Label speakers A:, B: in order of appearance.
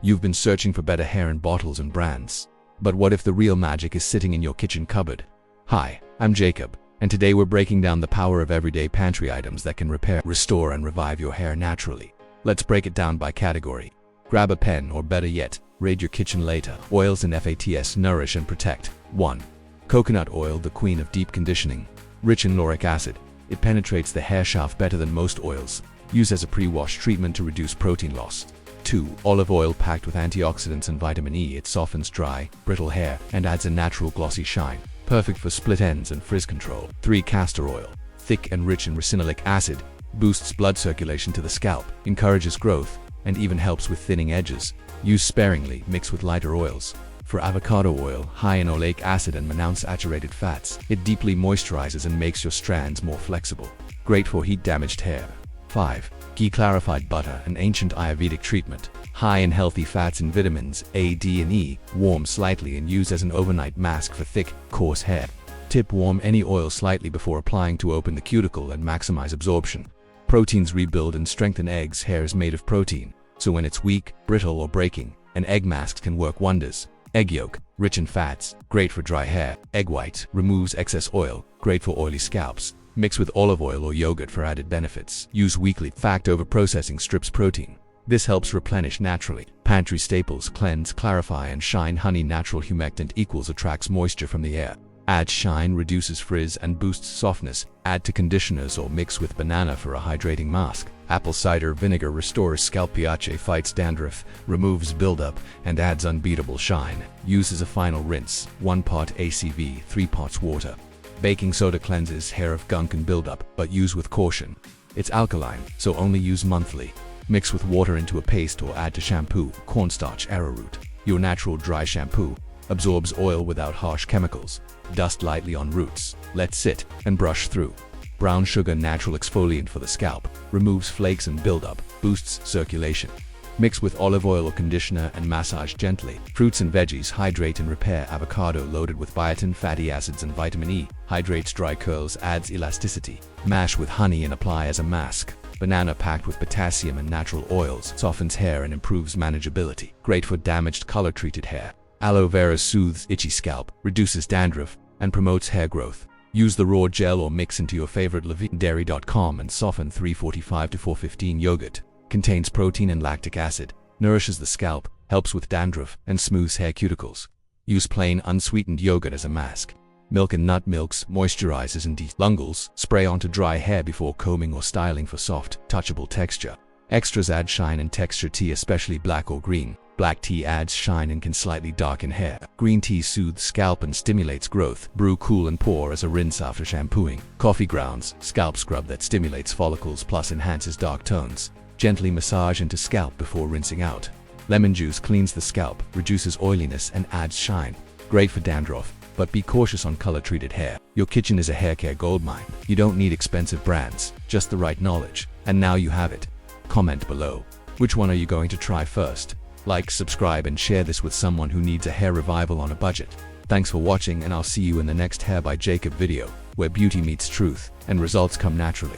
A: You've been searching for better hair in bottles and brands. But what if the real magic is sitting in your kitchen cupboard? Hi, I'm Jacob, and today we're breaking down the power of everyday pantry items that can repair, restore, and revive your hair naturally. Let's break it down by category. Grab a pen, or better yet, raid your kitchen later. Oils and fats nourish and protect. 1. Coconut oil, the queen of deep conditioning. Rich in lauric acid, it penetrates the hair shaft better than most oils. Used as a pre-wash treatment to reduce protein loss. 2. Olive oil, packed with antioxidants and vitamin E, it softens dry, brittle hair and adds a natural glossy shine. Perfect for split ends and frizz control. 3. Castor oil, thick and rich in ricinoleic acid, boosts blood circulation to the scalp, encourages growth, and even helps with thinning edges. Use sparingly, mix with lighter oils. For avocado oil, high in oleic acid and monounsaturated fats, it deeply moisturizes and makes your strands more flexible. Great for heat-damaged hair. 5. Ghee clarified butter, an ancient Ayurvedic treatment. High in healthy fats and vitamins A, D, and E, warm slightly and use as an overnight mask for thick, coarse hair. Tip: warm any oil slightly before applying to open the cuticle and maximize absorption. Proteins rebuild and strengthen eggs. Hair is made of protein, so when it's weak, brittle, or breaking, an egg mask can work wonders. Egg yolk, rich in fats, great for dry hair. Egg white, removes excess oil, great for oily scalps. Mix with olive oil or yogurt for added benefits. Use weekly. Fact: over-processing strips protein. This helps replenish naturally. Pantry staples: cleanse, clarify, and shine. Honey natural humectant equals attracts moisture from the air. Adds shine, reduces frizz, and boosts softness. Add to conditioners or mix with banana for a hydrating mask. Apple cider vinegar restores scalp pH, fights dandruff, removes buildup, and adds unbeatable shine. Use as a final rinse. 1 part ACV, 3 parts water. Baking soda cleanses hair of gunk and buildup, but use with caution. It's alkaline, so only use monthly. Mix with water into a paste or add to shampoo. Cornstarch arrowroot, your natural dry shampoo, absorbs oil without harsh chemicals. Dust lightly on roots. Let sit and brush through. Brown sugar, natural exfoliant for the scalp, removes flakes and buildup, boosts circulation. Mix with olive oil or conditioner and massage gently. Fruits and veggies hydrate and repair. Avocado, loaded with biotin, fatty acids, and vitamin E, hydrates dry curls, adds elasticity. Mash with honey and apply as a mask. Banana, packed with potassium and natural oils, softens hair and improves manageability. Great for damaged, color-treated hair. Aloe vera soothes itchy scalp, reduces dandruff, and promotes hair growth. Use the raw gel or mix into your favorite dairy.com and soften. 345 to 415 yogurt. Contains protein and lactic acid, nourishes the scalp, helps with dandruff, and smooths hair cuticles. Use plain unsweetened yogurt as a mask. Milk and nut milks, moisturizes and delungles. Spray onto dry hair before combing or styling for soft, touchable texture. Extras add shine and texture. Tea, especially black or green. Black tea adds shine and can slightly darken hair. Green tea soothes scalp and stimulates growth. Brew cool and pour as a rinse after shampooing. Coffee grounds, scalp scrub that stimulates follicles plus enhances dark tones. Gently massage into scalp before rinsing out. Lemon juice cleans the scalp, reduces oiliness, and adds shine. Great for dandruff, but be cautious on color-treated hair. Your kitchen is a haircare goldmine. You don't need expensive brands, just the right knowledge. And now you have it. Comment below. Which one are you going to try first? Like, subscribe, and share this with someone who needs a hair revival on a budget. Thanks for watching, and I'll see you in the next Hair by Jacob video, where beauty meets truth, and results come naturally.